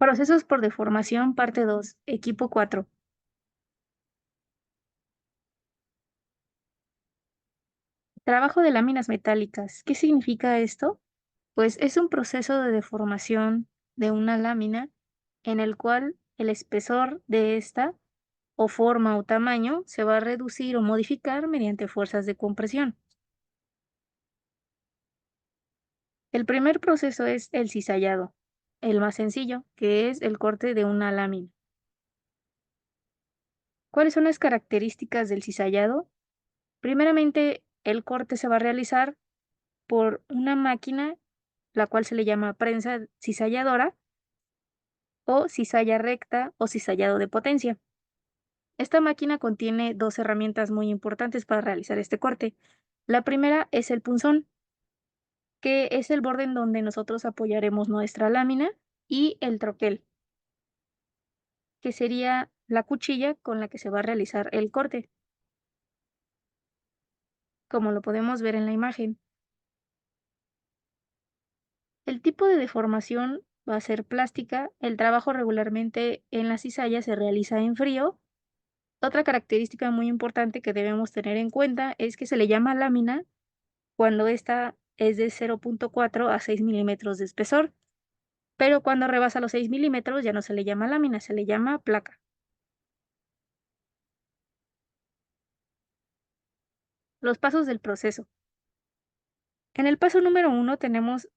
Procesos por deformación, parte 2, equipo 4. Trabajo de láminas metálicas. ¿Qué significa esto? Pues es un proceso de deformación de una lámina en el cual el espesor de esta, o forma o tamaño, se va a reducir o modificar mediante fuerzas de compresión. El primer proceso es el cizallado, el más sencillo, que es el corte de una lámina. ¿Cuáles son las características del cizallado? Primeramente, el corte se va a realizar por una máquina, la cual se le llama prensa cizalladora o cizalla recta o cizallado de potencia. Esta máquina contiene dos herramientas muy importantes para realizar este corte. La primera es el punzón, que es el borde en donde nosotros apoyaremos nuestra lámina, y el troquel, que sería la cuchilla con la que se va a realizar el corte, como lo podemos ver en la imagen. El tipo de deformación va a ser plástica. El trabajo regularmente en la cizalla se realiza en frío. Otra característica muy importante que debemos tener en cuenta es que se le llama lámina cuando esta es de 0.4 a 6 milímetros de espesor, pero cuando rebasa los 6 milímetros ya no se le llama lámina, se le llama placa. Los pasos del proceso. En el paso número 1 tenemos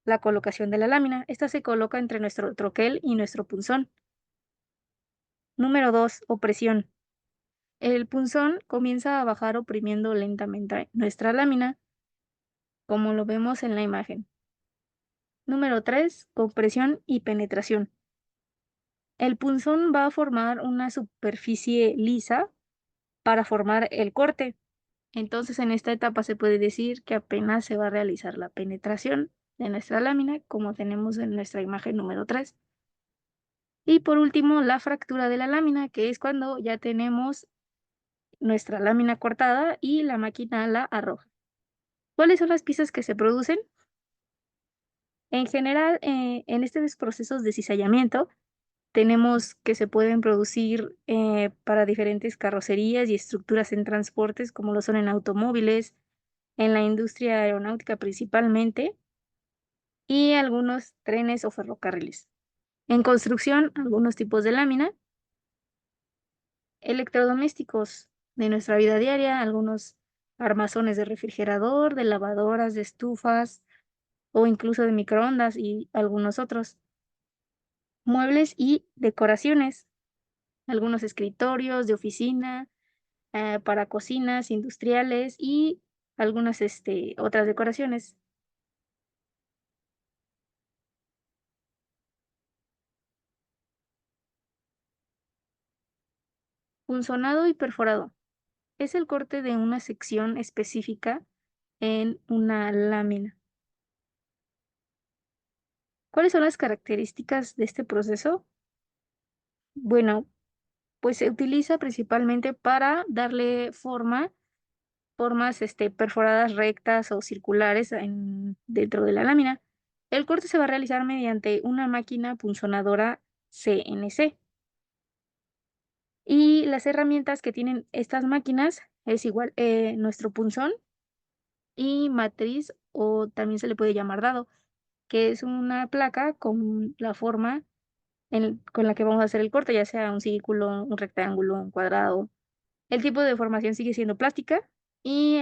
la colocación de la lámina. Esta se coloca entre nuestro troquel y nuestro punzón. Número 2, opresión. El punzón comienza a bajar oprimiendo lentamente nuestra lámina, como lo vemos en la imagen. Número 3, compresión y penetración. El punzón va a formar una superficie lisa para formar el corte. Entonces, en esta etapa se puede decir que apenas se va a realizar la penetración de nuestra lámina, como tenemos en nuestra imagen número 3. Y por último, la fractura de la lámina, que es cuando ya tenemos nuestra lámina cortada y la máquina la arroja. ¿Cuáles son las piezas que se producen? En general, en estos procesos de cizallamiento, tenemos que se pueden producir para diferentes carrocerías y estructuras en transportes, como lo son en automóviles, en la industria aeronáutica principalmente, y algunos trenes o ferrocarriles. En construcción, algunos tipos de lámina, electrodomésticos de nuestra vida diaria, algunos armazones de refrigerador, de lavadoras, de estufas o incluso de microondas y algunos otros. Muebles y decoraciones, algunos escritorios de oficina, para cocinas industriales y algunas otras decoraciones. Punzonado y perforado. Es el corte de una sección específica en una lámina. ¿Cuáles son las características de este proceso? Bueno, pues se utiliza principalmente para darle formas perforadas rectas o circulares dentro de la lámina. El corte se va a realizar mediante una máquina punzonadora CNC. Y las herramientas que tienen estas máquinas es igual nuestro punzón y matriz, o también se le puede llamar dado, que es una placa con la forma con la que vamos a hacer el corte, ya sea un círculo, un rectángulo, un cuadrado. El tipo de deformación sigue siendo plástica y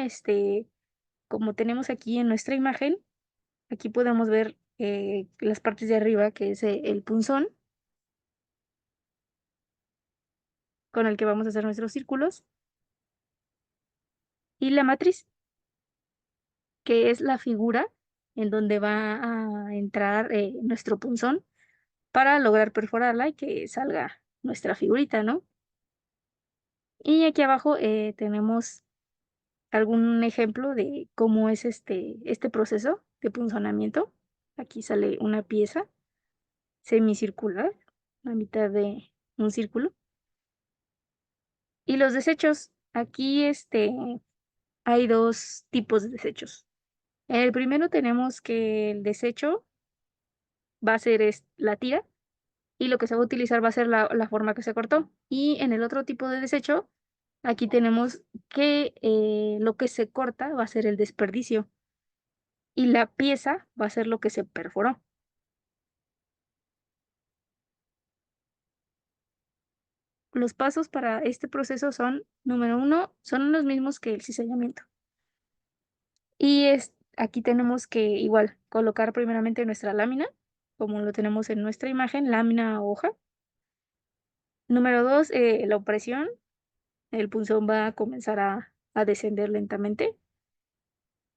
como tenemos aquí en nuestra imagen, aquí podemos ver las partes de arriba, que es el punzón con el que vamos a hacer nuestros círculos, y la matriz, que es la figura en donde va a entrar nuestro punzón para lograr perforarla y que salga nuestra figurita, ¿no? Y aquí abajo tenemos algún ejemplo de cómo es este proceso de punzonamiento. Aquí sale una pieza semicircular, la mitad de un círculo. Y los desechos, aquí hay dos tipos de desechos. En el primero tenemos que el desecho va a ser la tira, y lo que se va a utilizar va a ser la forma que se cortó. Y en el otro tipo de desecho, aquí tenemos que lo que se corta va a ser el desperdicio y la pieza va a ser lo que se perforó. Los pasos para este proceso son, número uno, son los mismos que el cizallamiento. Y aquí tenemos que igual colocar primeramente nuestra lámina, como lo tenemos en nuestra imagen, lámina o hoja. Número dos, la opresión. El punzón va a comenzar a descender lentamente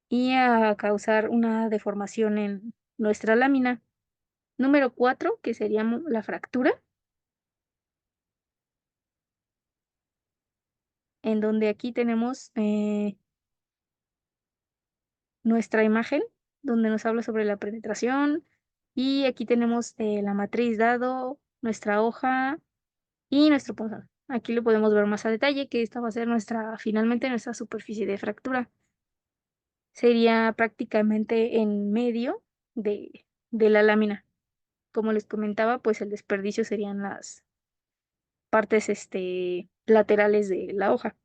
y a causar una deformación en nuestra lámina. Número 4, que sería la fractura, en donde aquí tenemos nuestra imagen, donde nos habla sobre la penetración, y aquí tenemos la matriz dado, nuestra hoja y nuestro punzón. Aquí lo podemos ver más a detalle, que esta va a ser finalmente nuestra superficie de fractura. Sería prácticamente en medio de la lámina. Como les comentaba, pues el desperdicio serían las partes laterales de la hoja.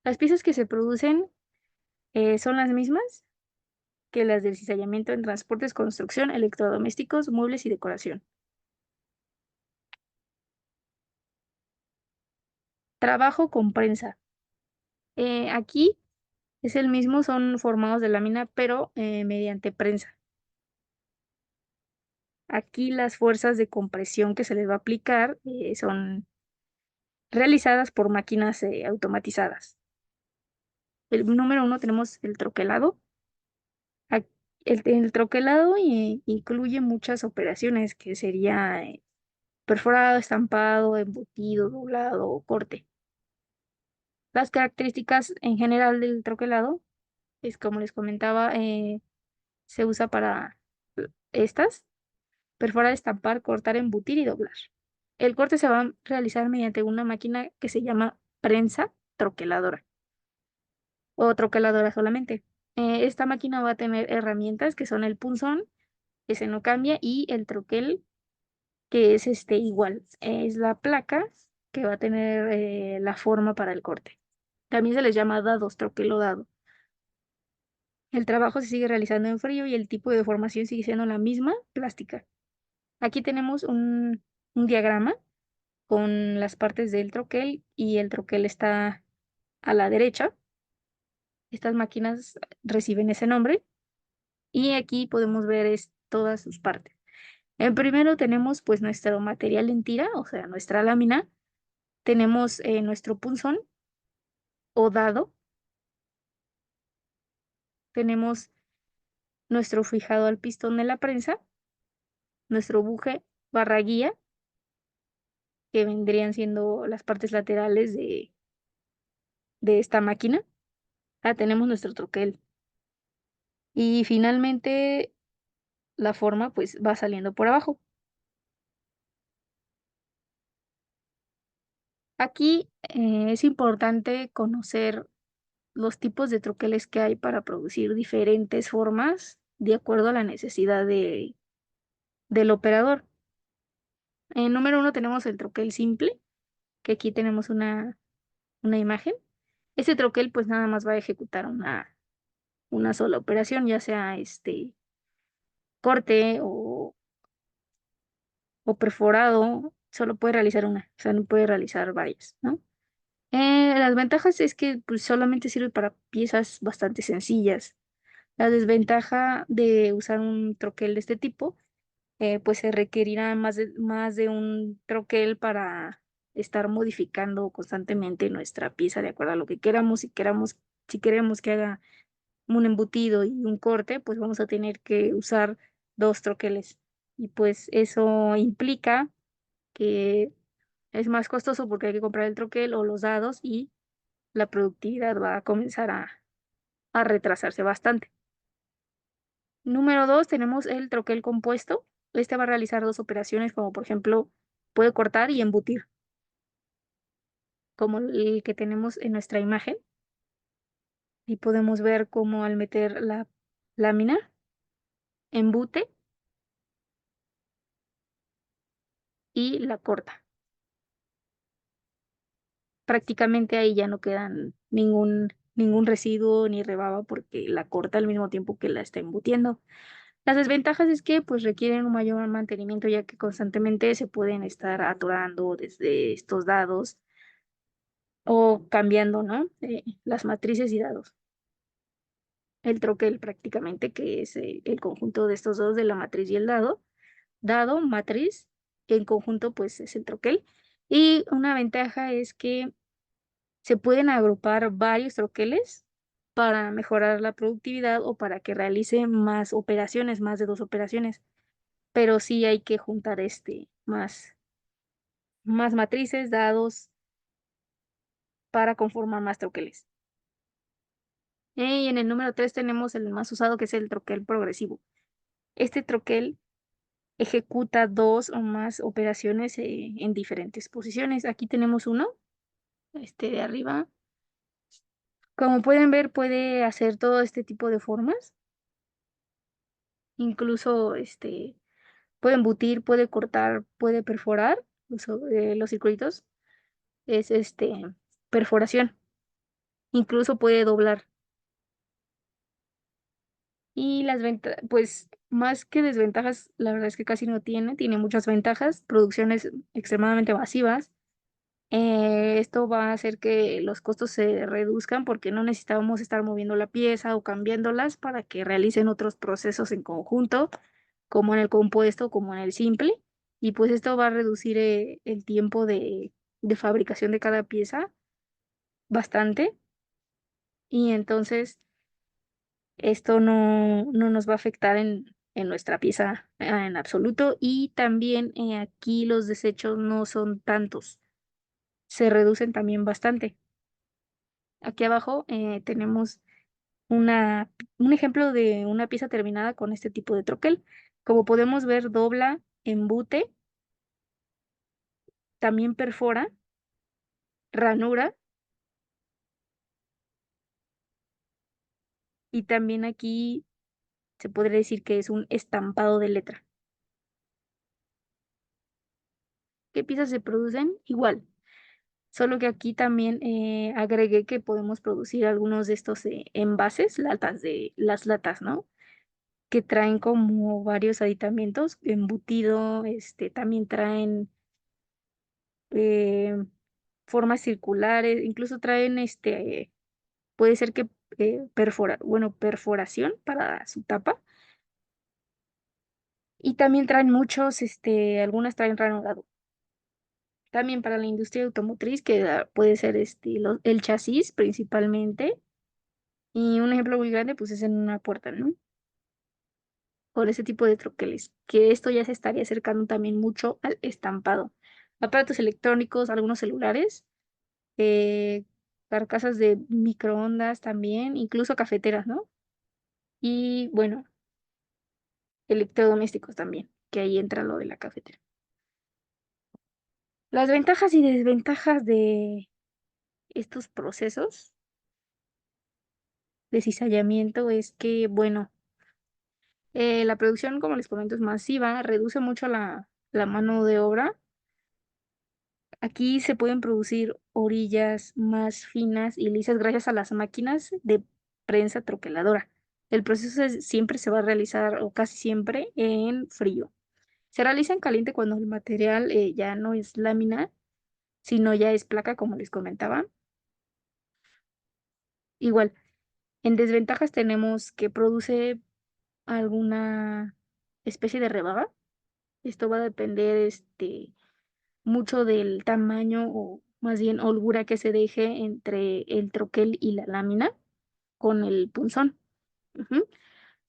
Las piezas que se producen son las mismas que las del cizallamiento en transportes, construcción, electrodomésticos, muebles y decoración. Trabajo con prensa. Aquí es el mismo, son formados de lámina, pero mediante prensa. Aquí las fuerzas de compresión que se les va a aplicar son realizadas por máquinas automatizadas. El número uno tenemos el troquelado. Ac- el troquelado incluye muchas operaciones que sería perforado, estampado, embutido, doblado o corte. Las características en general del troquelado es como les comentaba, se usa para estas, perforar, estampar, cortar, embutir y doblar. El corte se va a realizar mediante una máquina que se llama prensa troqueladora o troqueladora solamente. Esta máquina va a tener herramientas que son el punzón, ese no cambia, y el troquel, que es igual, es la placa que va a tener la forma para el corte. También se les llama dados, troquel o dado. El trabajo se sigue realizando en frío y el tipo de deformación sigue siendo la misma, plástica. Aquí tenemos un diagrama con las partes del troquel y el troquel está a la derecha. Estas máquinas reciben ese nombre y aquí podemos ver todas sus partes. En primero tenemos pues nuestro material en tira, o sea, nuestra lámina. Tenemos nuestro punzón o dado. Tenemos nuestro fijado al pistón de la prensa, nuestro buje barra guía, que vendrían siendo las partes laterales de esta máquina. Tenemos nuestro troquel. Y finalmente la forma pues va saliendo por abajo. Aquí es importante conocer los tipos de troqueles que hay para producir diferentes formas de acuerdo a la necesidad del operador. En número uno tenemos el troquel simple, que aquí tenemos una imagen. Ese troquel pues nada más va a ejecutar una sola operación, ya sea corte o perforado, solo puede realizar una, o sea, no puede realizar varias, ¿no? Las ventajas es que pues, solamente sirve para piezas bastante sencillas. La desventaja de usar un troquel de este tipo, pues se requerirá más de un troquel para estar modificando constantemente nuestra pieza de acuerdo a lo que queramos. Si queremos que haga un embutido y un corte, pues vamos a tener que usar dos troqueles. Y pues eso implica que es más costoso porque hay que comprar el troquel o los dados y la productividad va a comenzar a retrasarse bastante. Número dos, tenemos el troquel compuesto. Este va a realizar dos operaciones, como por ejemplo, puede cortar y embutir, como el que tenemos en nuestra imagen. Y podemos ver cómo al meter la lámina, embute y la corta. Prácticamente ahí ya no quedan ningún residuo ni rebaba porque la corta al mismo tiempo que la está embutiendo. Las desventajas es que pues requieren un mayor mantenimiento ya que constantemente se pueden estar atorando desde estos dados o cambiando, ¿no? Las matrices y dados. El troquel prácticamente, que es el conjunto de estos dos, de la matriz y el dado. Dado, matriz, en conjunto pues es el troquel. Y una ventaja es que se pueden agrupar varios troqueles para mejorar la productividad o para que realice más operaciones, más de dos operaciones. Pero sí hay que juntar más matrices, dados, para conformar más troqueles. Y en el número 3 tenemos el más usado, que es el troquel progresivo. Este troquel ejecuta dos o más operaciones en diferentes posiciones. Aquí tenemos uno, este de arriba. Como pueden ver, puede hacer todo este tipo de formas. Incluso puede embutir, puede cortar, puede perforar los circuitos. Es perforación. Incluso puede doblar. Y las ventajas, pues más que desventajas, la verdad es que casi no tiene muchas ventajas, producciones extremadamente masivas. Esto va a hacer que los costos se reduzcan porque no necesitamos estar moviendo la pieza o cambiándolas para que realicen otros procesos en conjunto, como en el compuesto, como en el simple. Y pues esto va a reducir el tiempo de fabricación de cada pieza bastante. Y entonces esto no nos va a afectar en nuestra pieza en absoluto. Y también aquí los desechos no son tantos, se reducen también bastante. Aquí abajo tenemos un ejemplo de una pieza terminada con este tipo de troquel. Como podemos ver, dobla, embute, también perfora, ranura y también aquí se podría decir que es un estampado de letra. ¿Qué piezas se producen? Igual, solo que aquí también agregué que podemos producir algunos de estos envases, las latas, ¿no? Que traen como varios aditamentos, embutido, también traen eh, formas circulares, incluso traen puede ser que perforación para su tapa. Y también traen muchos, algunas traen ranurado. También para la industria automotriz, que puede ser el chasis principalmente. Y un ejemplo muy grande, pues es en una puerta, ¿no? Por ese tipo de troqueles, que esto ya se estaría acercando también mucho al estampado. Aparatos electrónicos, algunos celulares, eh, carcasas de microondas también, incluso cafeteras, ¿no? Y bueno, electrodomésticos también, que ahí entra lo de la cafetera. Las ventajas y desventajas de estos procesos de cizallamiento es que, bueno, la producción, como les comento, es masiva, reduce mucho la mano de obra. Aquí se pueden producir orillas más finas y lisas gracias a las máquinas de prensa troqueladora. El proceso siempre se va a realizar, o casi siempre, en frío. Se realiza en caliente cuando el material ya no es lámina, sino ya es placa, como les comentaba. Igual, en desventajas tenemos que produce alguna especie de rebaba. Esto va a depender mucho del tamaño o más bien holgura que se deje entre el troquel y la lámina con el punzón. Ujú.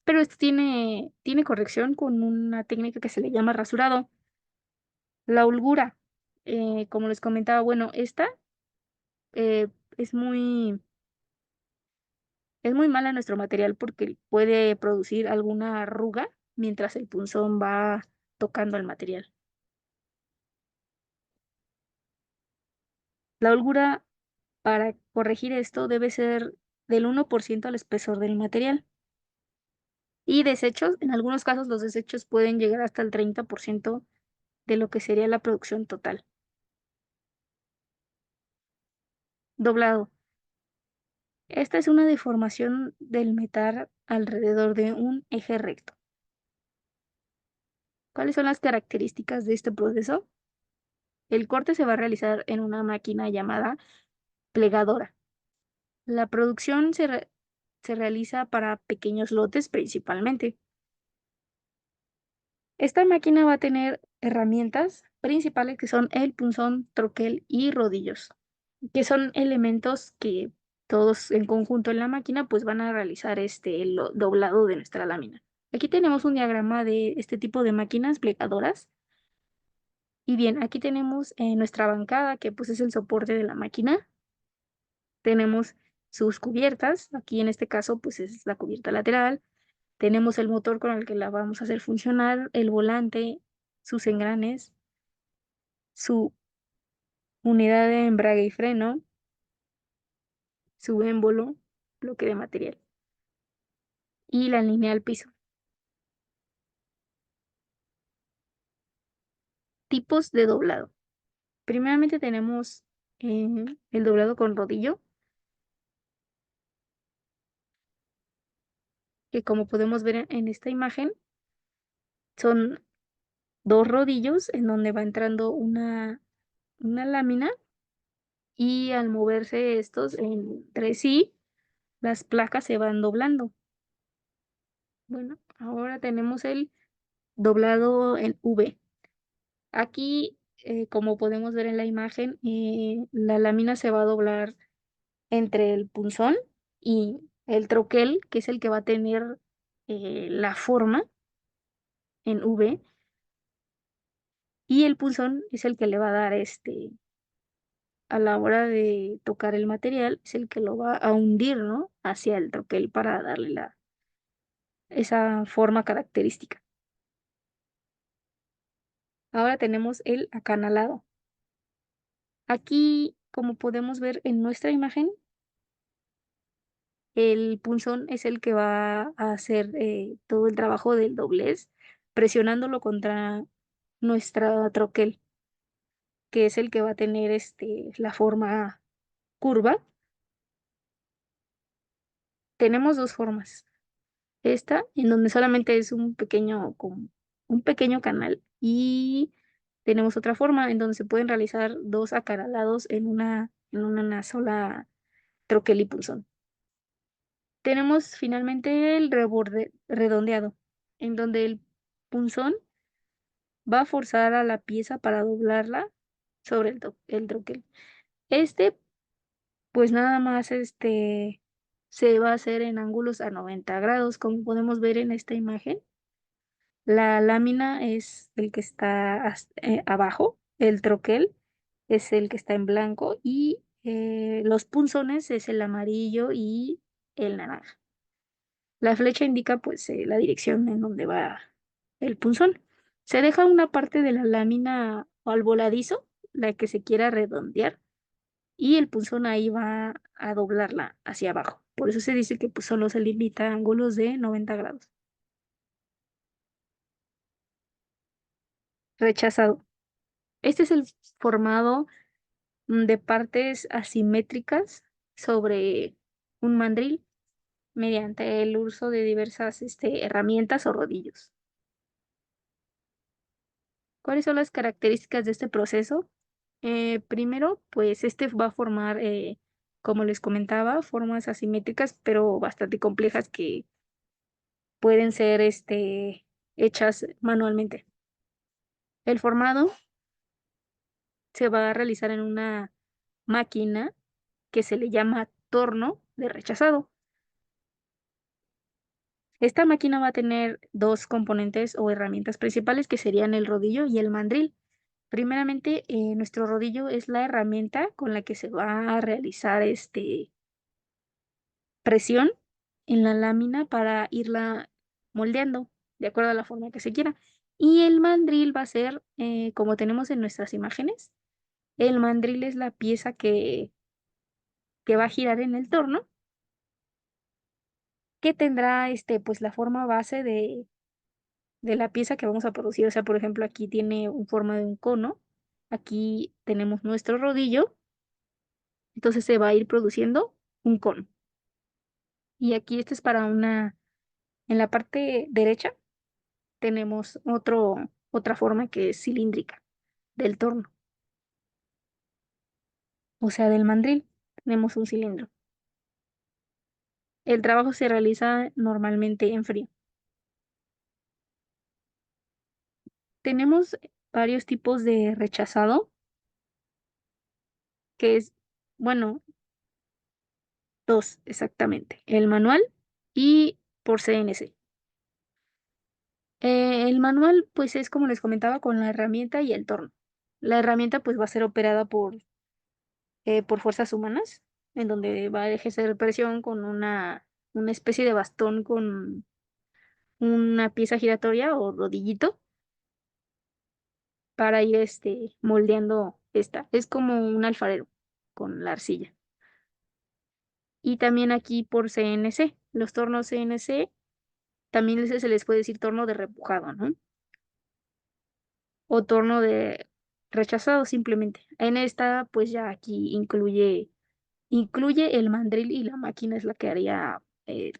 Pero esto tiene corrección con una técnica que se le llama rasurado. La holgura, como les comentaba, bueno, esta eh, es es muy mala en nuestro material porque puede producir alguna arruga mientras el punzón va tocando el material. La holgura, para corregir esto, debe ser del 1% al espesor del material. Y desechos, en algunos casos los desechos pueden llegar hasta el 30% de lo que sería la producción total. Doblado. Esta es una deformación del metal alrededor de un eje recto. ¿Cuáles son las características de este proceso? El corte se va a realizar en una máquina llamada plegadora. La producción se realiza para pequeños lotes principalmente. Esta máquina va a tener herramientas principales que son el punzón, troquel y rodillos, que son elementos que todos en conjunto en la máquina pues van a realizar el doblado de nuestra lámina. Aquí tenemos un diagrama de este tipo de máquinas plegadoras. Y bien, aquí tenemos nuestra bancada, que pues es el soporte de la máquina. Tenemos sus cubiertas, aquí en este caso pues es la cubierta lateral. Tenemos el motor con el que la vamos a hacer funcionar, el volante, sus engranes, su unidad de embrague y freno, su émbolo, bloque de material y la línea al piso. Tipos de doblado. Primeramente tenemos el doblado con rodillo, que como podemos ver en esta imagen, son dos rodillos en donde va entrando una lámina y al moverse estos entre sí, las placas se van doblando. Bueno, ahora tenemos el doblado en V. Aquí, como podemos ver en la imagen, la lámina se va a doblar entre el punzón y el troquel, que es el que va a tener la forma en V, y el punzón es el que le va a dar a la hora de tocar el material, es el que lo va a hundir, ¿no? Hacia el troquel para darle esa forma característica. Ahora tenemos el acanalado. Aquí, como podemos ver en nuestra imagen, el punzón es el que va a hacer todo el trabajo del doblez, presionándolo contra nuestra troquel, que es el que va a tener la forma curva. Tenemos dos formas. Esta, en donde solamente es como un pequeño canal, y tenemos otra forma en donde se pueden realizar dos acanalados en una sola troquel y punzón. Tenemos finalmente el reborde redondeado, en donde el punzón va a forzar a la pieza para doblarla sobre el troquel. Este, pues nada más se va a hacer en ángulos a 90 grados, como podemos ver en esta imagen. La lámina es el que está abajo, el troquel es el que está en blanco y los punzones es el amarillo y el naranja. La flecha indica pues la dirección en donde va el punzón. Se deja una parte de la lámina al voladizo, la que se quiera redondear, y el punzón ahí va a doblarla hacia abajo. Por eso se dice que pues solo se limita a ángulos de 90 grados. Rechazado. Este es el formado de partes asimétricas sobre un mandril mediante el uso de diversas herramientas o rodillos. ¿Cuáles son las características de este proceso? Primero, pues este va a formar, como les comentaba, formas asimétricas, pero bastante complejas que pueden ser hechas manualmente. El formado se va a realizar en una máquina que se le llama torno de rechazado. Esta máquina va a tener dos componentes o herramientas principales que serían el rodillo y el mandril. Primeramente, nuestro rodillo es la herramienta con la que se va a realizar presión en la lámina para irla moldeando de acuerdo a la forma que se quiera. Y el mandril va a ser, como tenemos en nuestras imágenes, el mandril es la pieza que va a girar en el torno, que tendrá pues la forma base de la pieza que vamos a producir. O sea, por ejemplo, aquí tiene un forma de un cono, aquí tenemos nuestro rodillo, entonces se va a ir produciendo un cono. Y aquí este es para en la parte derecha tenemos otra forma que es cilíndrica del torno, o sea, del mandril tenemos un cilindro. El trabajo se realiza normalmente en frío. Tenemos varios tipos de rechazado, que es, bueno, dos exactamente, el manual y por CNC. El manual, pues es como les comentaba, con la herramienta y el torno. La herramienta, pues va a ser operada por fuerzas humanas, en donde va a ejercer presión con una especie de bastón con una pieza giratoria o rodillito para ir moldeando esta. Es como un alfarero con la arcilla. Y también aquí por CNC, los tornos CNC, también se les puede decir torno de repujado, ¿no? O torno de rechazado simplemente. En esta, pues ya aquí incluye el mandril y la máquina es la que haría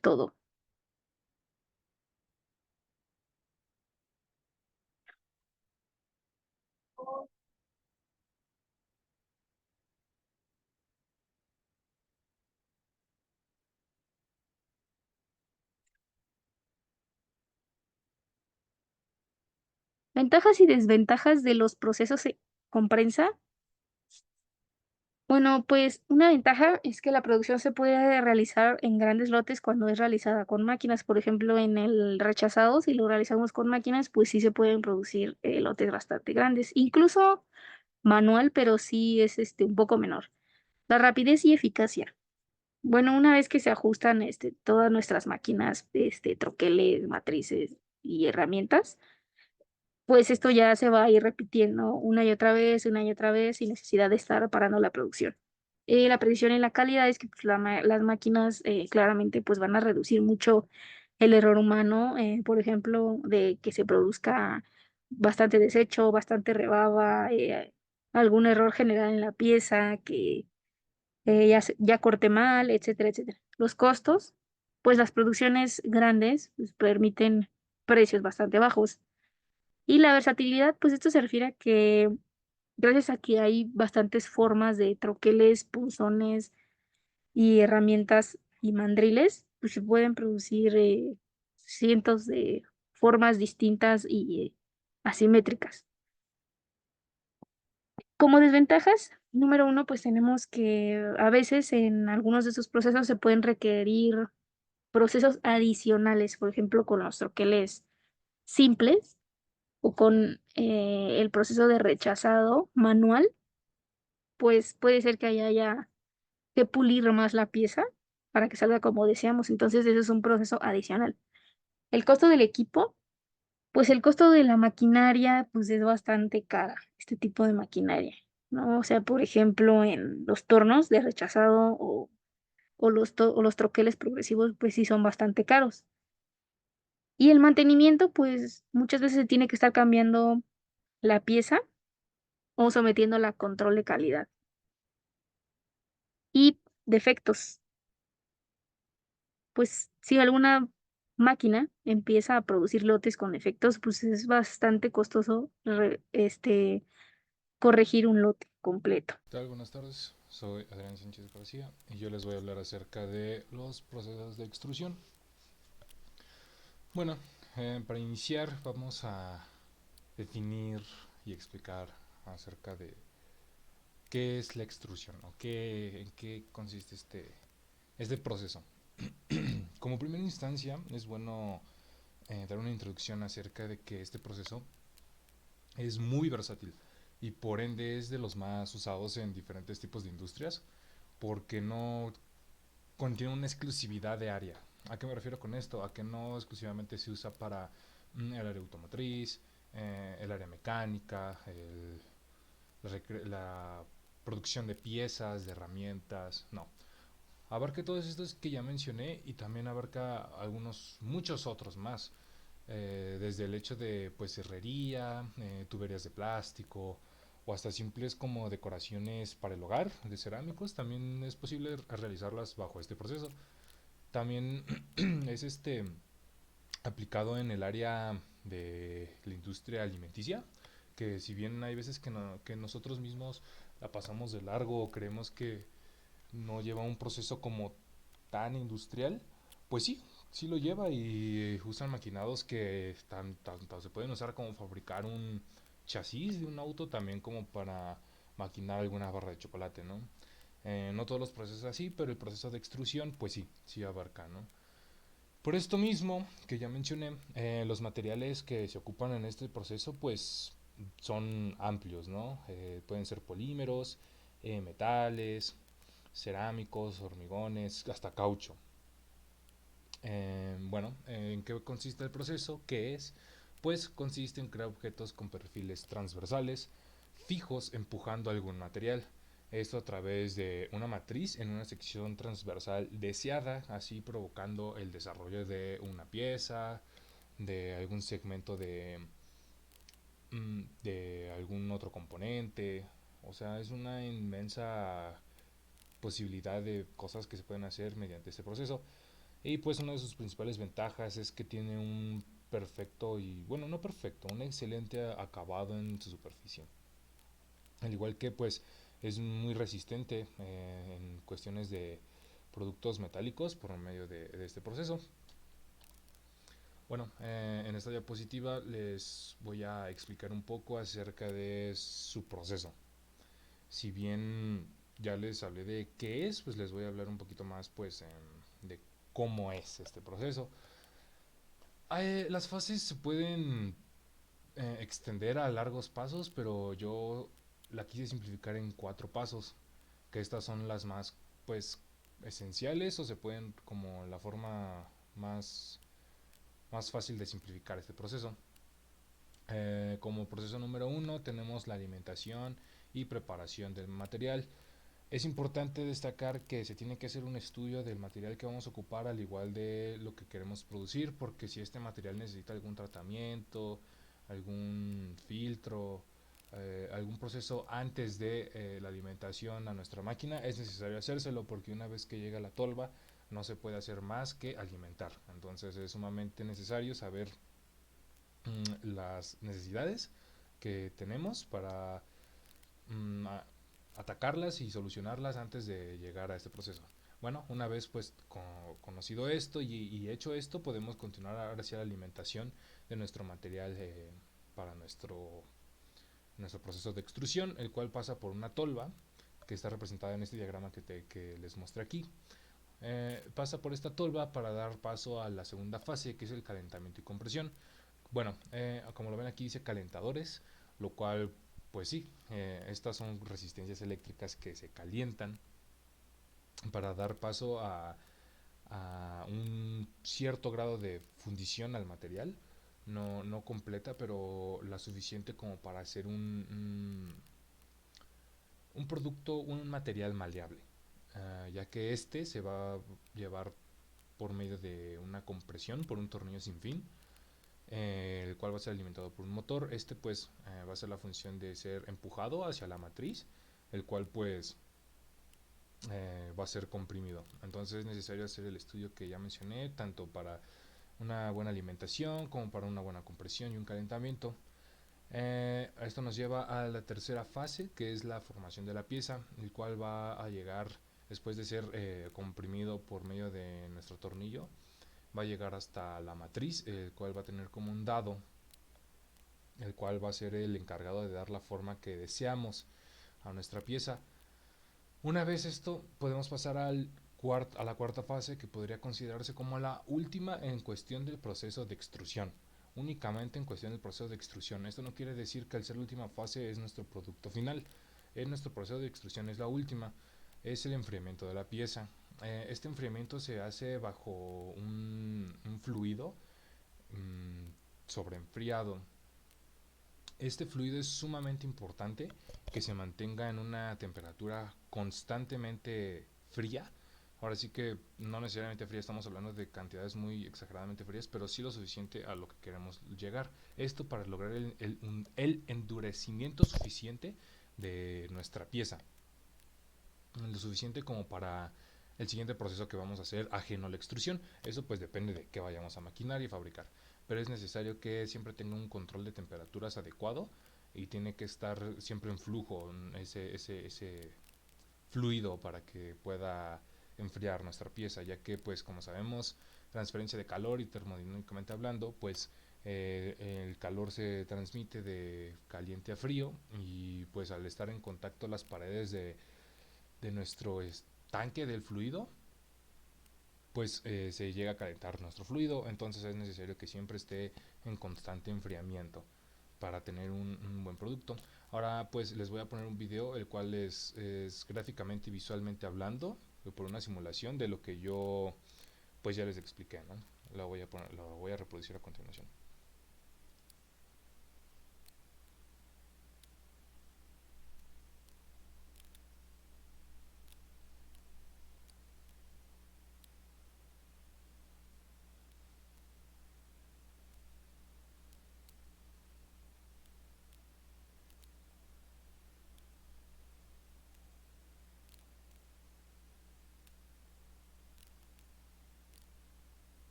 todo. Ventajas y desventajas de los procesos con prensa. Bueno, pues una ventaja es que la producción se puede realizar en grandes lotes cuando es realizada con máquinas. Por ejemplo, en el rechazado, si lo realizamos con máquinas, pues sí se pueden producir lotes bastante grandes. Incluso manual, pero sí es un poco menor. La rapidez y eficacia. Bueno, una vez que se ajustan todas nuestras máquinas, troqueles, matrices y herramientas, pues esto ya se va a ir repitiendo una y otra vez, sin necesidad de estar parando la producción. La precisión y la calidad es que pues, las máquinas claramente pues van a reducir mucho el error humano, por ejemplo, de que se produzca bastante desecho, bastante rebaba, algún error general en la pieza, que ya corte mal, etcétera, etcétera. Los costos, pues las producciones grandes pues, permiten precios bastante bajos. Y la versatilidad, pues esto se refiere a que gracias a que hay bastantes formas de troqueles, punzones y herramientas y mandriles, pues se pueden producir cientos de formas distintas y asimétricas. Como desventajas, número uno, pues tenemos que a veces en algunos de estos procesos se pueden requerir procesos adicionales, por ejemplo, con los troqueles simples o con el proceso de rechazado manual, pues puede ser que haya que pulir más la pieza para que salga como deseamos. Entonces, eso es un proceso adicional. El costo del equipo, pues el costo de la maquinaria, pues es bastante cara, este tipo de maquinaria, ¿no? O sea, por ejemplo, en los tornos de rechazado o los troqueles progresivos, pues sí son bastante caros. Y el mantenimiento, pues muchas veces se tiene que estar cambiando la pieza o sometiéndola a control de calidad. Y defectos, pues si alguna máquina empieza a producir lotes con defectos, pues es bastante costoso corregir un lote completo. ¿Qué tal? Buenas tardes, soy Adrián Sánchez García y yo les voy a hablar acerca de los procesos de extrusión. Bueno, para iniciar vamos a definir y explicar acerca de qué es la extrusión o en qué consiste este proceso. Como primera instancia es bueno dar una introducción acerca de que este proceso es muy versátil y por ende es de los más usados en diferentes tipos de industrias porque no contiene una exclusividad de área. ¿A qué me refiero con esto? A que no exclusivamente se usa para el área automotriz, el área mecánica, la producción de piezas, de herramientas, no. Abarca todos estos que ya mencioné y también abarca algunos, muchos otros más. desde el hecho de pues herrería, tuberías de plástico o hasta simples como decoraciones para el hogar de cerámicos, también es posible realizarlas bajo este proceso. También es aplicado en el área de la industria alimenticia, que si bien hay veces que, que nosotros mismos la pasamos de largo o creemos que no lleva un proceso como tan industrial, pues sí, sí lo lleva y usan maquinados que tanto se pueden usar como fabricar un chasis de un auto, también como para maquinar alguna barra de chocolate, ¿no? No todos los procesos así, pero el proceso de extrusión, pues sí, sí abarca, ¿no? Por esto mismo que ya mencioné, los materiales que se ocupan en este proceso pues son amplios, ¿no? Pueden ser polímeros, metales, cerámicos, hormigones, hasta caucho. Bueno, ¿en qué consiste el proceso? ¿Qué es? Pues consiste en crear objetos con perfiles transversales, fijos empujando algún material. Esto a través de una matriz en una sección transversal deseada, así provocando el desarrollo de una pieza, de algún segmento de algún otro componente. O sea, es una inmensa posibilidad de cosas que se pueden hacer mediante este proceso. Y pues una de sus principales ventajas es que tiene un perfecto y, bueno, no perfecto, un excelente acabado en su superficie. Al igual que pues es muy resistente en cuestiones de productos metálicos por medio de este proceso. Bueno, en esta diapositiva les voy a explicar un poco acerca de su proceso. Si bien ya les hablé de qué es, pues les voy a hablar un poquito más pues de cómo es este proceso. Las fases se pueden extender a largos pasos, pero yo la quise simplificar en 4 pasos, que estas son las más pues esenciales o se pueden como la forma más, más fácil de simplificar este proceso. Como proceso número 1 tenemos la alimentación y preparación del material. Es importante destacar que se tiene que hacer un estudio del material que vamos a ocupar al igual de lo que queremos producir, porque si este material necesita algún tratamiento, algún filtro, algún proceso antes de la alimentación a nuestra máquina, es necesario hacérselo porque una vez que llega la tolva no se puede hacer más que alimentar. Entonces es sumamente necesario saber las necesidades que tenemos para mm, a- atacarlas y solucionarlas antes de llegar a este proceso. Bueno, una vez pues conocido esto y hecho esto, podemos continuar ahora hacia la alimentación de nuestro material para nuestro proceso de extrusión, el cual pasa por una tolva que está representada en este diagrama que les mostré aquí. Pasa por esta tolva para dar paso a la segunda fase, que es el calentamiento y compresión. Bueno, como lo ven aquí dice calentadores, lo cual, pues sí, estas son resistencias eléctricas que se calientan para dar paso a un cierto grado de fundición al material. No, no completa, pero la suficiente como para hacer un producto, un material maleable. Ya que este se va a llevar por medio de una compresión por un tornillo sin fin, el cual va a ser alimentado por un motor. Este pues va a ser la función de ser empujado hacia la matriz, el cual pues va a ser comprimido. Entonces es necesario hacer el estudio que ya mencioné, tanto para una buena alimentación como para una buena compresión y un calentamiento. Esto nos lleva a la tercera fase, que es la formación de la pieza, el cual va a llegar después de ser comprimido por medio de nuestro tornillo, va a llegar hasta la matriz, el cual va a tener como un dado, el cual va a ser el encargado de dar la forma que deseamos a nuestra pieza. Una vez esto, podemos pasar a la cuarta fase, que podría considerarse como la última en cuestión del proceso de extrusión. Únicamente en cuestión del proceso de extrusión. Esto no quiere decir que al ser la última fase es nuestro producto final. En nuestro proceso de extrusión es la última. Es el enfriamiento de la pieza. Este enfriamiento se hace bajo un fluido mmm, sobreenfriado. Este fluido es sumamente importante que se mantenga en una temperatura constantemente fría Ahora sí que no necesariamente fría, estamos hablando de cantidades muy exageradamente frías, pero sí lo suficiente a lo que queremos llegar. Esto para lograr el endurecimiento suficiente de nuestra pieza, lo suficiente como para el siguiente proceso que vamos a hacer ajeno a la extrusión. Eso pues depende de qué vayamos a maquinar y fabricar, pero es necesario que siempre tenga un control de temperaturas adecuado y tiene que estar siempre en flujo ese fluido para que pueda enfriar nuestra pieza, ya que pues como sabemos, transferencia de calor y termodinámicamente hablando, pues el calor se transmite de caliente a frío y pues al estar en contacto las paredes de nuestro tanque del fluido, pues se llega a calentar nuestro fluido, entonces es necesario que siempre esté en constante enfriamiento para tener un buen producto. Ahora pues les voy a poner un video el cual es gráficamente y visualmente hablando por una simulación de lo que yo pues ya les expliqué, ¿no? Lo voy a reproducir a continuación.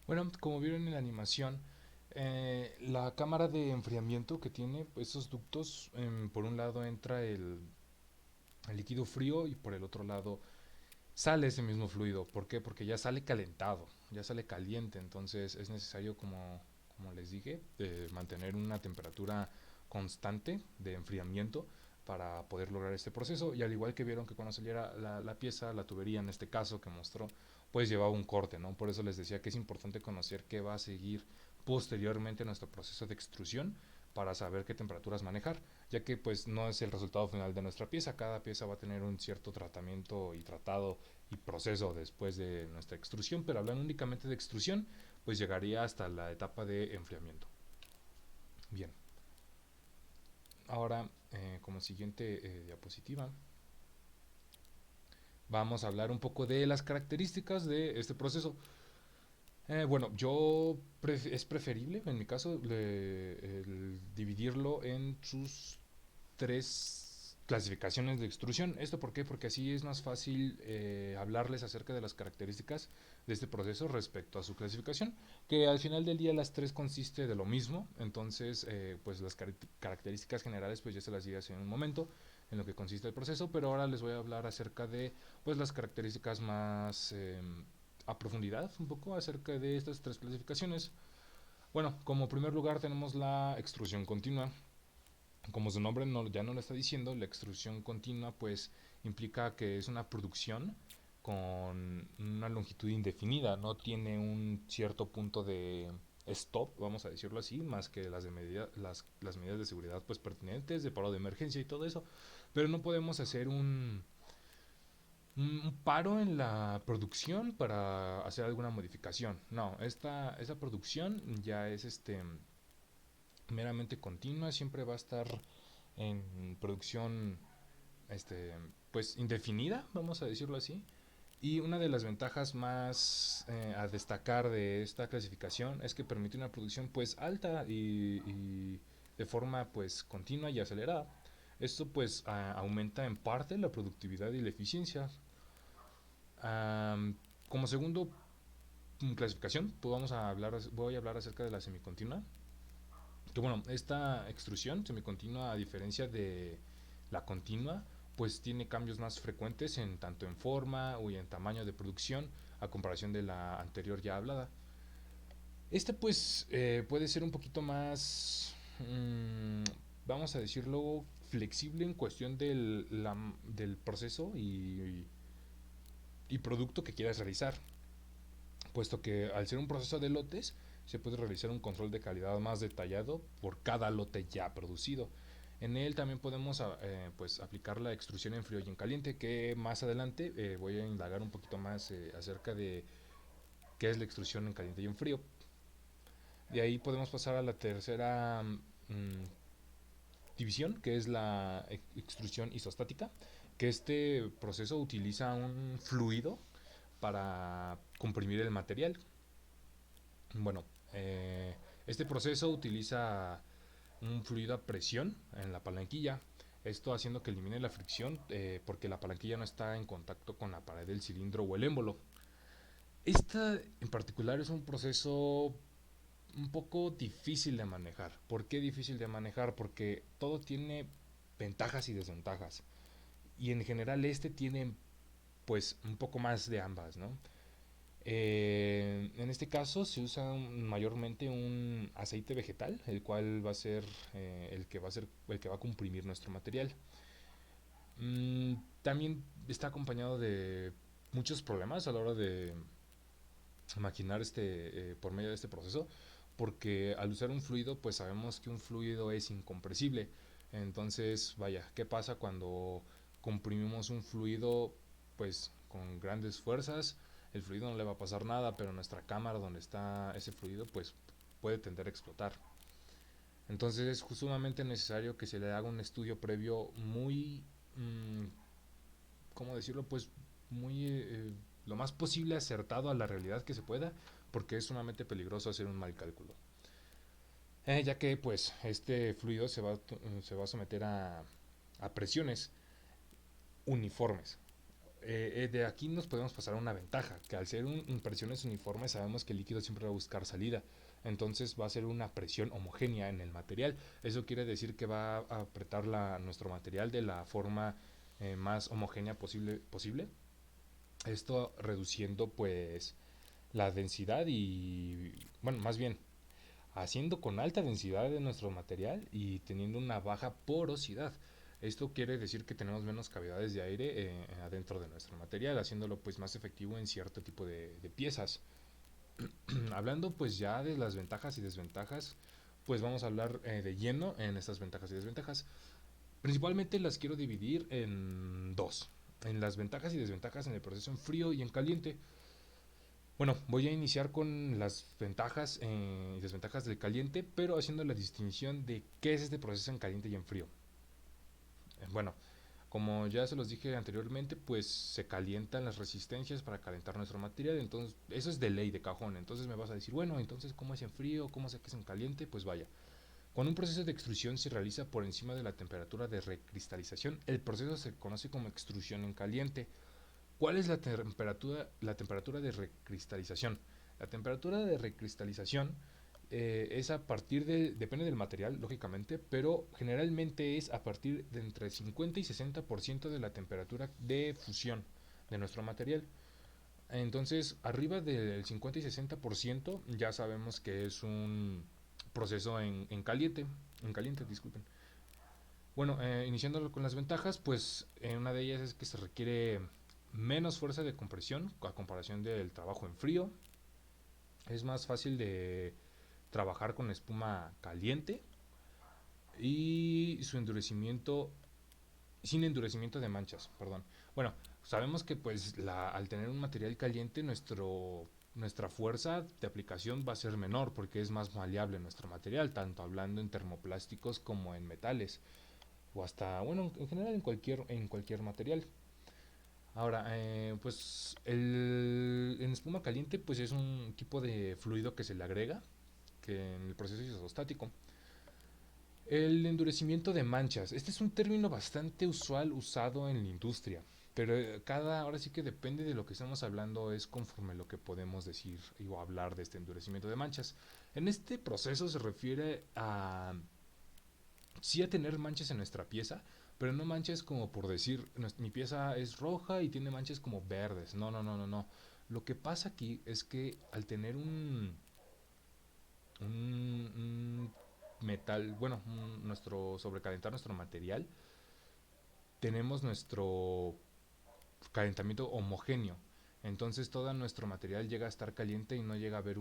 Bueno, como vieron en la animación, la cámara de enfriamiento que tiene esos ductos, por un lado entra el líquido frío y por el otro lado sale ese mismo fluido. ¿Por qué? Porque ya sale calentado, ya sale caliente, entonces es necesario, como les dije, mantener una temperatura constante de enfriamiento para poder lograr este proceso. Y al igual que vieron que cuando saliera la pieza, la tubería en este caso que mostró, pues llevaba un corte, ¿no? Por eso les decía que es importante conocer qué va a seguir posteriormente nuestro proceso de extrusión para saber qué temperaturas manejar, ya que pues no es el resultado final de nuestra pieza, cada pieza va a tener un cierto tratamiento y tratado y proceso después de nuestra extrusión, pero hablando únicamente de extrusión, pues llegaría hasta la etapa de enfriamiento. Bien, ahora como siguiente diapositiva, vamos a hablar un poco de las características de este proceso. Bueno, es preferible, en mi caso, el dividirlo en sus tres clasificaciones de extrusión. ¿Esto por qué? Porque así es más fácil hablarles acerca de las características de este proceso respecto a su clasificación, que al final del día las tres consiste de lo mismo. Entonces pues las características generales pues ya se las di hace un momento en lo que consiste el proceso, pero ahora les voy a hablar acerca de pues las características más a profundidad un poco acerca de estas tres clasificaciones. Bueno, como primer lugar tenemos la extrusión continua. Como su nombre ya no lo está diciendo, la extrusión continua pues implica que es una producción con una longitud indefinida, no tiene un cierto punto de stop, vamos a decirlo así, más que las medidas de seguridad pues pertinentes, de paro de emergencia y todo eso, pero no podemos hacer un paro en la producción para hacer alguna modificación. No, esa producción ya es meramente continua, siempre va a estar en producción este, pues indefinida, vamos a decirlo así. Y una de las ventajas más a destacar de esta clasificación es que permite una producción pues alta y de forma pues continua y acelerada. Esto pues aumenta en parte la productividad y la eficiencia. Am, Como segundo clasificación, pues voy a hablar acerca de la semicontinua. Que bueno, esta extrusión semicontinua, a diferencia de la continua, pues tiene cambios más frecuentes en tanto en forma y en tamaño de producción a comparación de la anterior ya hablada. Este pues puede ser un poquito más, vamos a decirlo, flexible en cuestión del proceso y y producto que quieras realizar, puesto que al ser un proceso de lotes se puede realizar un control de calidad más detallado por cada lote ya producido. En él también podemos pues aplicar la extrusión en frío y en caliente, que más adelante voy a indagar un poquito más acerca de qué es la extrusión en caliente y en frío. De ahí podemos pasar a la tercera división, que es la extrusión isostática, que este proceso utiliza un fluido para comprimir el material. Bueno, este proceso utiliza un fluido a presión en la palanquilla, esto haciendo que elimine la fricción porque la palanquilla no está en contacto con la pared del cilindro o el émbolo. Esta en particular es un proceso un poco difícil de manejar. ¿Por qué difícil de manejar? Porque todo tiene ventajas y desventajas. Y en general este tiene pues un poco más de ambas, ¿no? En este caso se usa mayormente un aceite vegetal, el cual va a ser el que va a comprimir nuestro material. Mm, También está acompañado de muchos problemas a la hora de maquinar por medio de este proceso, porque al usar un fluido, pues sabemos que un fluido es incompresible. Entonces, vaya, ¿qué pasa cuando comprimimos un fluido pues con grandes fuerzas? El fluido no le va a pasar nada, pero nuestra cámara donde está ese fluido pues puede tender a explotar. Entonces es sumamente necesario que se le haga un estudio previo muy, ¿cómo decirlo? Pues muy, lo más posible acertado a la realidad que se pueda, porque es sumamente peligroso hacer un mal cálculo. Ya que pues este fluido se va a someter a presiones uniformes. De aquí nos podemos pasar a una ventaja, que al ser presiones uniformes sabemos que el líquido siempre va a buscar salida, entonces va a ser una presión homogénea en el material. Eso quiere decir que va a apretar nuestro material de la forma más homogénea posible. Esto reduciendo pues la densidad y, bueno, más bien haciendo con alta densidad de nuestro material y teniendo una baja porosidad. Esto quiere decir que tenemos menos cavidades de aire adentro de nuestro material, haciéndolo pues más efectivo en cierto tipo de piezas. Hablando pues ya de las ventajas y desventajas, pues vamos a hablar de lleno en estas ventajas y desventajas. Principalmente las quiero dividir en dos, en las ventajas y desventajas en el proceso en frío y en caliente. Bueno, voy a iniciar con las ventajas y desventajas del caliente, pero haciendo la distinción de qué es este proceso en caliente y en frío. Bueno, como ya se los dije anteriormente, pues se calientan las resistencias para calentar nuestro material, entonces eso es de ley, de cajón. Entonces me vas a decir, bueno, entonces ¿cómo es en frío? ¿Cómo sé que es en caliente? Pues vaya, cuando un proceso de extrusión se realiza por encima de la temperatura de recristalización, el proceso se conoce como extrusión en caliente. ¿Cuál es la temperatura de recristalización? La temperatura de recristalización es a partir depende del material, lógicamente, pero generalmente es a partir de entre 50 y 60% de la temperatura de fusión de nuestro material. Entonces, arriba del 50 y 60% ya sabemos que es un proceso en caliente, disculpen. Bueno, iniciando con las ventajas, pues una de ellas es que se requiere menos fuerza de compresión a comparación del trabajo en frío. Es más fácil de trabajar con espuma caliente y su endurecimiento sin endurecimiento de manchas, perdón. Bueno, sabemos que pues al tener un material caliente nuestra fuerza de aplicación va a ser menor porque es más maleable nuestro material, tanto hablando en termoplásticos como en metales o hasta, bueno, en general en cualquier material. Ahora, pues en espuma caliente pues es un tipo de fluido que se le agrega que en el proceso isostático. El endurecimiento de manchas. Este es un término bastante usual usado en la industria, pero ahora sí que depende de lo que estamos hablando, es conforme lo que podemos decir o hablar de este endurecimiento de manchas. En este proceso se refiere a sí a tener manchas en nuestra pieza, pero no manchas como por decir, mi pieza es roja y tiene manchas como verdes. No, no, no, no, no. Lo que pasa aquí es que al tener un metal, bueno, sobrecalentar nuestro material, tenemos nuestro calentamiento homogéneo. Entonces todo nuestro material llega a estar caliente y no llega a haber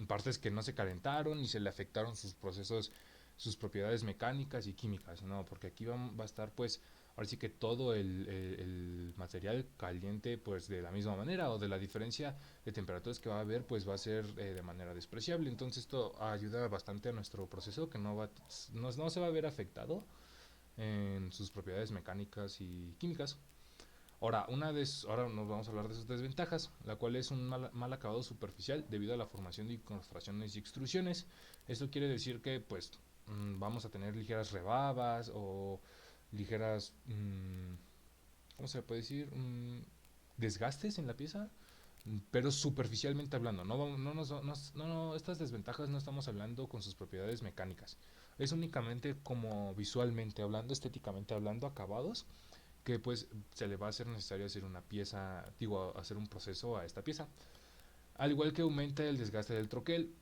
partes que no se calentaron y se le afectaron sus procesos, sus propiedades mecánicas y químicas, no, porque aquí va a estar pues ahora sí que todo el material caliente pues de la misma manera, o de la diferencia de temperaturas que va a haber pues va a ser de manera despreciable. Entonces esto ayuda bastante a nuestro proceso, que no se va a ver afectado en sus propiedades mecánicas y químicas. Ahora nos vamos a hablar de sus desventajas, la cual es un mal acabado superficial debido a la formación de incrustaciones y extrusiones. Esto quiere decir que pues vamos a tener ligeras rebabas o ligeras, ¿cómo se puede decir? Desgastes en la pieza, pero superficialmente hablando. Estas desventajas no estamos hablando con sus propiedades mecánicas. Es únicamente como visualmente hablando, estéticamente hablando, acabados, que pues se le va a hacer necesario hacer una pieza, digo, hacer un proceso a esta pieza. Al igual que aumenta el desgaste del troquel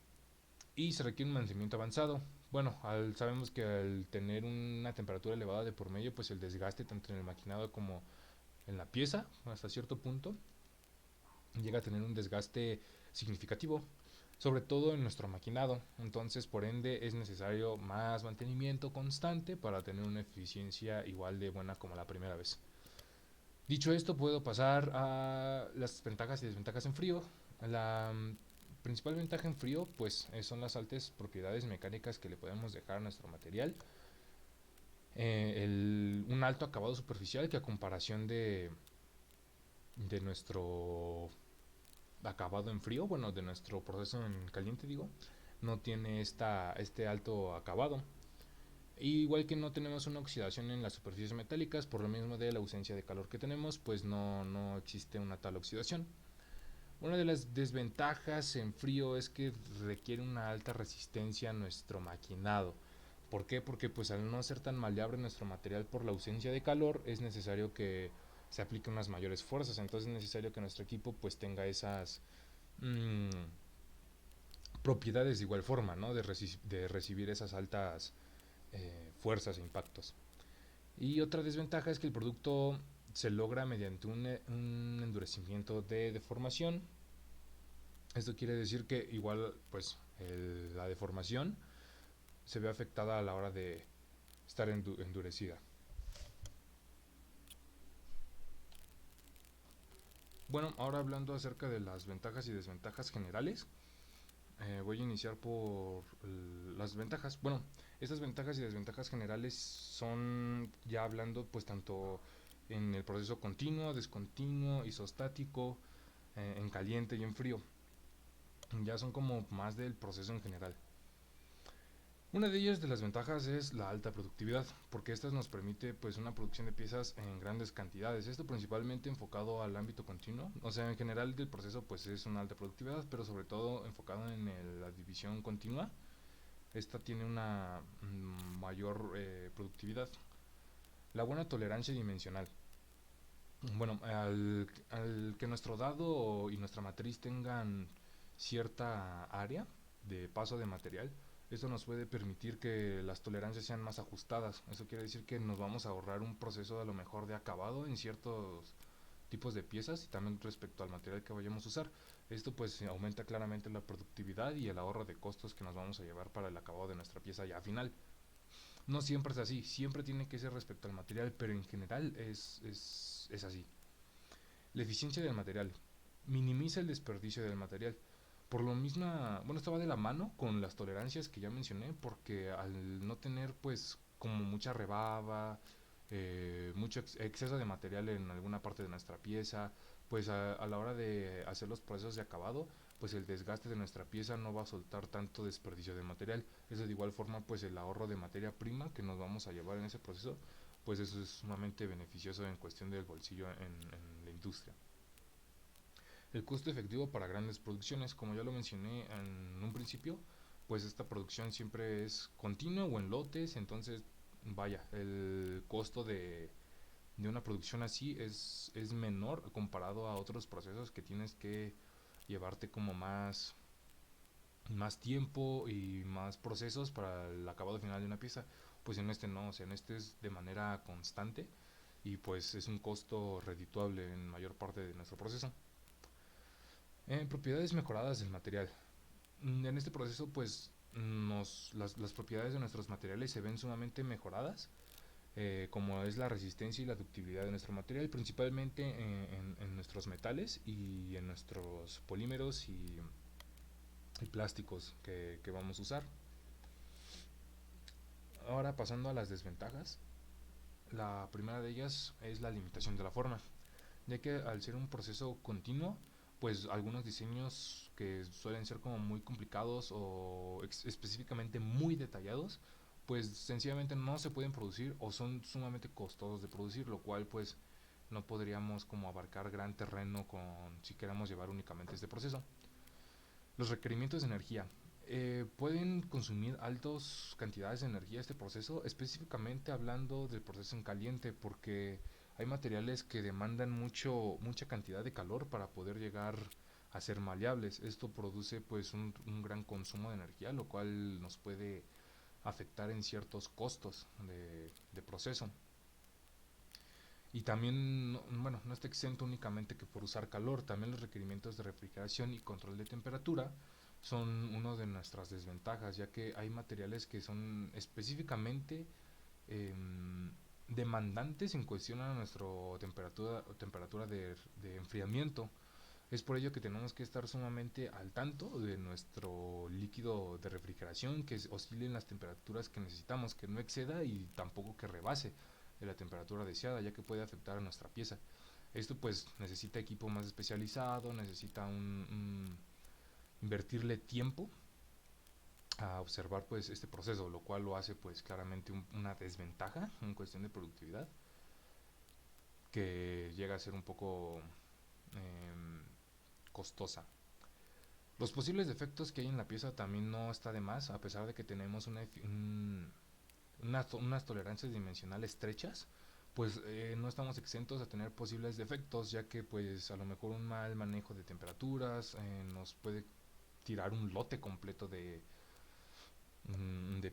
y se requiere un mantenimiento avanzado. Bueno, sabemos que al tener una temperatura elevada de por medio, pues el desgaste tanto en el maquinado como en la pieza, hasta cierto punto, llega a tener un desgaste significativo, sobre todo en nuestro maquinado. Entonces, por ende, es necesario más mantenimiento constante para tener una eficiencia igual de buena como la primera vez. Dicho esto, puedo pasar a las ventajas y desventajas en frío. La principal ventaja en frío, pues, son las altas propiedades mecánicas que le podemos dejar a nuestro material. Un alto acabado superficial que, a comparación de nuestro acabado en frío, bueno, de nuestro proceso en caliente, digo, no tiene este alto acabado. Igual que no tenemos una oxidación en las superficies metálicas, por lo mismo de la ausencia de calor que tenemos, pues no existe una tal oxidación. Una de las desventajas en frío es que requiere una alta resistencia a nuestro maquinado. ¿Por qué? Porque pues al no ser tan maleable nuestro material por la ausencia de calor, es necesario que se apliquen unas mayores fuerzas. Entonces es necesario que nuestro equipo pues tenga esas mmm, propiedades de igual forma, ¿no? De recibir esas altas fuerzas e impactos. Y otra desventaja es que el producto se logra mediante un endurecimiento de deformación. Esto quiere decir que igual pues la deformación se ve afectada a la hora de estar endurecida. Bueno, ahora hablando acerca de las ventajas y desventajas generales, voy a iniciar por las ventajas. Bueno, estas ventajas y desventajas generales son ya hablando pues tanto en el proceso continuo, discontinuo, isostático, en caliente y en frío. Ya son como más del proceso en general. Una de ellas de las ventajas es la alta productividad, porque esta nos permite pues una producción de piezas en grandes cantidades. Esto principalmente enfocado al ámbito continuo, o sea, en general del proceso pues es una alta productividad, pero sobre todo enfocado en la división continua. Esta tiene una mayor productividad. La buena tolerancia dimensional. Bueno, al que nuestro dado y nuestra matriz tengan cierta área de paso de material, esto nos puede permitir que las tolerancias sean más ajustadas. Eso quiere decir que nos vamos a ahorrar un proceso a lo mejor de acabado en ciertos tipos de piezas y también respecto al material que vayamos a usar. Esto pues aumenta claramente la productividad y el ahorro de costos que nos vamos a llevar para el acabado de nuestra pieza ya final. No siempre es así, siempre tiene que ser respecto al material, pero en general es así. La eficiencia del material. Minimiza el desperdicio del material. Por lo mismo, bueno, esto va de la mano con las tolerancias que ya mencioné, porque al no tener pues como mucha rebaba, mucho exceso de material en alguna parte de nuestra pieza, pues a la hora de hacer los procesos de acabado, pues el desgaste de nuestra pieza no va a soltar tanto desperdicio de material. Eso de igual forma pues el ahorro de materia prima que nos vamos a llevar en ese proceso, pues eso es sumamente beneficioso en cuestión del bolsillo en la industria. El costo efectivo para grandes producciones, como ya lo mencioné en un principio, pues esta producción siempre es continua o en lotes, entonces vaya, el costo de una producción así es menor comparado a otros procesos que tienes que llevarte como más tiempo y más procesos para el acabado final de una pieza. Pues en este no, o sea, en este es de manera constante y pues es un costo redituable en mayor parte de nuestro proceso. Propiedades mejoradas del material. En este proceso pues las propiedades de nuestros materiales se ven sumamente mejoradas, como es la resistencia y la ductibilidad de nuestro material, principalmente en nuestros metales y en nuestros polímeros y plásticos que vamos a usar. Ahora pasando a las desventajas, la primera de ellas es la limitación de la forma, ya que al ser un proceso continuo, pues algunos diseños que suelen ser como muy complicados o específicamente muy detallados, pues sencillamente no se pueden producir o son sumamente costosos de producir, lo cual pues no podríamos como abarcar gran terreno con si queramos llevar únicamente este proceso. Los requerimientos de energía. Pueden consumir altas cantidades de energía este proceso, específicamente hablando del proceso en caliente, porque hay materiales que demandan mucha cantidad de calor para poder llegar a ser maleables. Esto produce pues un gran consumo de energía, lo cual nos puede afectar en ciertos costos de proceso. Y también, bueno, no está exento únicamente que por usar calor, también los requerimientos de refrigeración y control de temperatura son una de nuestras desventajas, ya que hay materiales que son específicamente eh, demandantes en cuestión a nuestra temperatura de enfriamiento. Es por ello que tenemos que estar sumamente al tanto de nuestro líquido de refrigeración, que oscile en las temperaturas que necesitamos, que no exceda y tampoco que rebase de la temperatura deseada, ya que puede afectar a nuestra pieza. Esto pues necesita equipo más especializado, necesita invertirle tiempo a observar pues este proceso, lo cual lo hace pues claramente una desventaja en cuestión de productividad, que llega a ser un poco eh, costosa. Los posibles defectos que hay en la pieza también no está de más, a pesar de que tenemos unas tolerancias dimensionales estrechas, pues no estamos exentos a tener posibles defectos, ya que pues a lo mejor un mal manejo de temperaturas nos puede tirar un lote completo de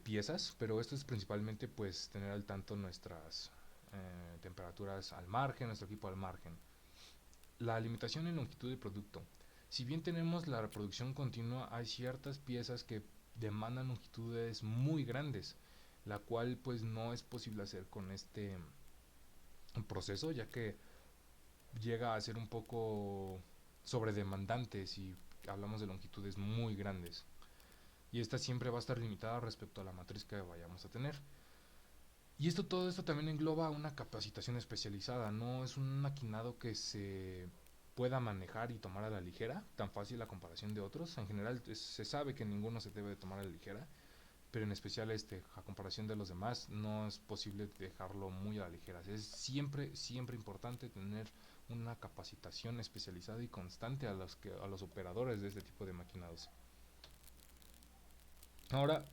piezas, pero esto es principalmente pues tener al tanto nuestras temperaturas al margen, nuestro equipo al margen. La limitación en longitud de producto. Si bien tenemos la reproducción continua, hay ciertas piezas que demandan longitudes muy grandes, la cual pues no es posible hacer con este proceso, ya que llega a ser un poco sobredemandante si hablamos de longitudes muy grandes. Y esta siempre va a estar limitada respecto a la matriz que vayamos a tener. Y todo esto también engloba una capacitación especializada, no es un maquinado que se pueda manejar y tomar a la ligera, tan fácil a comparación de otros. En general se sabe que ninguno se debe de tomar a la ligera, pero en especial a comparación de los demás no es posible dejarlo muy a la ligera. Es siempre importante tener una capacitación especializada y constante a los operadores de este tipo de maquinados. Ahora,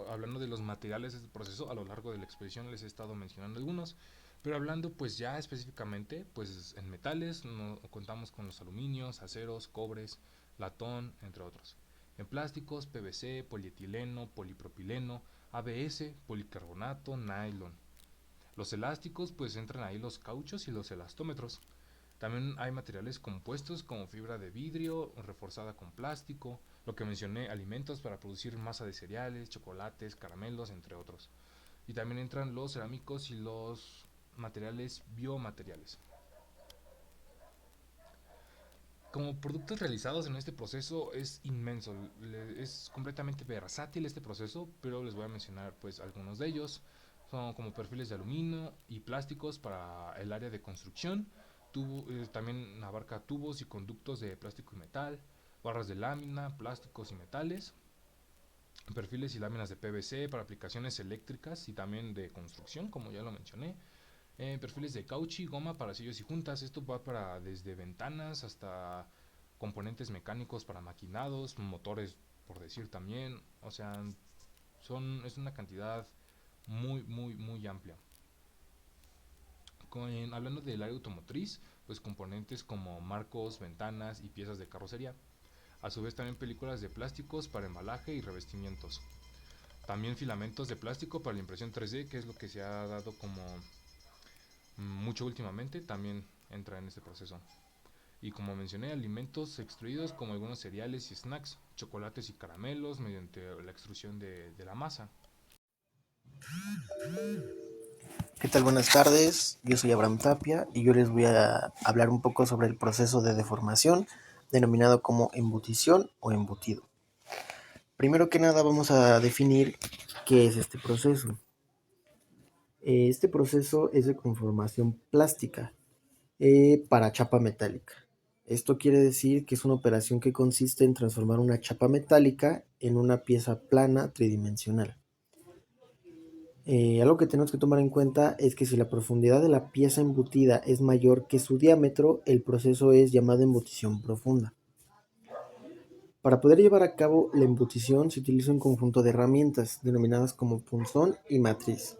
hablando de los materiales de este proceso, a lo largo de la exposición les he estado mencionando algunos, pero hablando pues ya específicamente, pues en metales contamos con los aluminios, aceros, cobres, latón, entre otros. En plásticos, PVC, polietileno, polipropileno, ABS, policarbonato, nylon. Los elásticos, pues entran ahí los cauchos y los elastómetros. También hay materiales compuestos como fibra de vidrio reforzada con plástico, lo que mencioné, alimentos para producir masa de cereales, chocolates, caramelos, entre otros. Y también entran los cerámicos y los materiales biomateriales. Como productos realizados en este proceso es inmenso, es completamente versátil este proceso, pero les voy a mencionar pues algunos de ellos. Son como perfiles de aluminio y plásticos para el área de construcción. También abarca tubos y conductos de plástico y metal, barras de lámina, plásticos y metales, perfiles y láminas de PVC para aplicaciones eléctricas y también de construcción, como ya lo mencioné. Perfiles de caucho y goma para sellos y juntas. Esto va para desde ventanas hasta componentes mecánicos para maquinados, motores por decir también. O sea, es una cantidad muy amplia. Hablando del área automotriz, pues componentes como marcos, ventanas y piezas de carrocería. A su vez también películas de plásticos para embalaje y revestimientos. También filamentos de plástico para la impresión 3D, que es lo que se ha dado como mucho últimamente, también entra en este proceso. Y como mencioné, alimentos extruidos como algunos cereales y snacks, chocolates y caramelos mediante la extrusión de la masa. ¿Qué tal? Buenas tardes, yo soy Abraham Tapia y yo les voy a hablar un poco sobre el proceso de deformación denominado como embutición o embutido. Primero que nada vamos a definir qué es este proceso. Este proceso es de conformación plástica para chapa metálica. Esto quiere decir que es una operación que consiste en transformar una chapa metálica en una pieza plana tridimensional. Algo que tenemos que tomar en cuenta es que si la profundidad de la pieza embutida es mayor que su diámetro, el proceso es llamado embutición profunda. Para poder llevar a cabo la embutición se utiliza un conjunto de herramientas denominadas como punzón y matriz.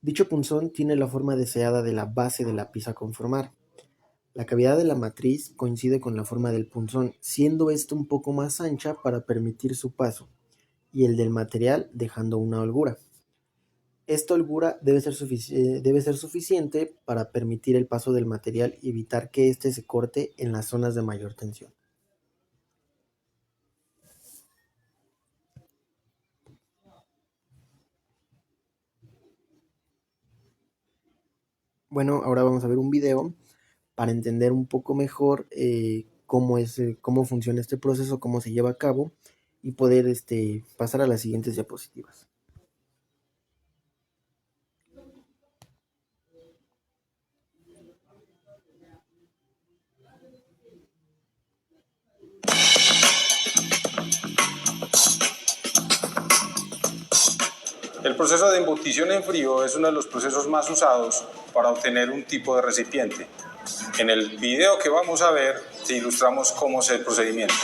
Dicho punzón tiene la forma deseada de la base de la pieza a conformar. La cavidad de la matriz coincide con la forma del punzón, siendo esta un poco más ancha para permitir su paso, y el del material dejando una holgura. Esta holgura debe ser suficiente para permitir el paso del material y evitar que éste se corte en las zonas de mayor tensión. Bueno, ahora vamos a ver un video para entender un poco mejor cómo funciona este proceso, cómo se lleva a cabo y poder pasar a las siguientes diapositivas. El proceso de embutición en frío es uno de los procesos más usados para obtener un tipo de recipiente. En el video que vamos a ver, te ilustramos cómo es el procedimiento.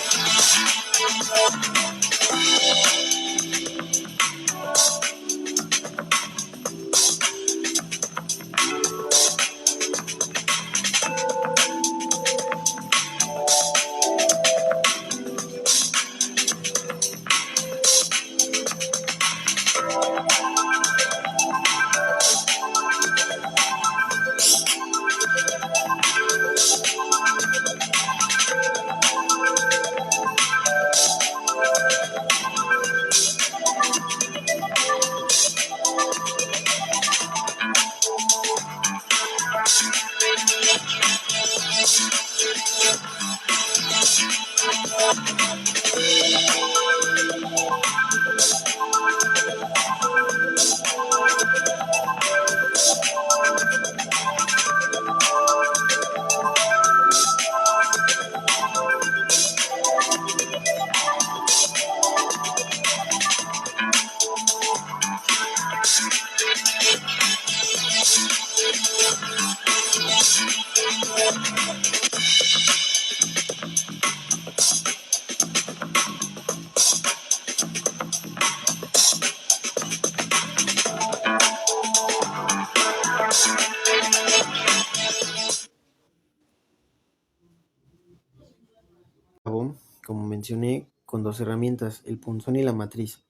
Como mencioné, con dos herramientas, el punzón y la matriz.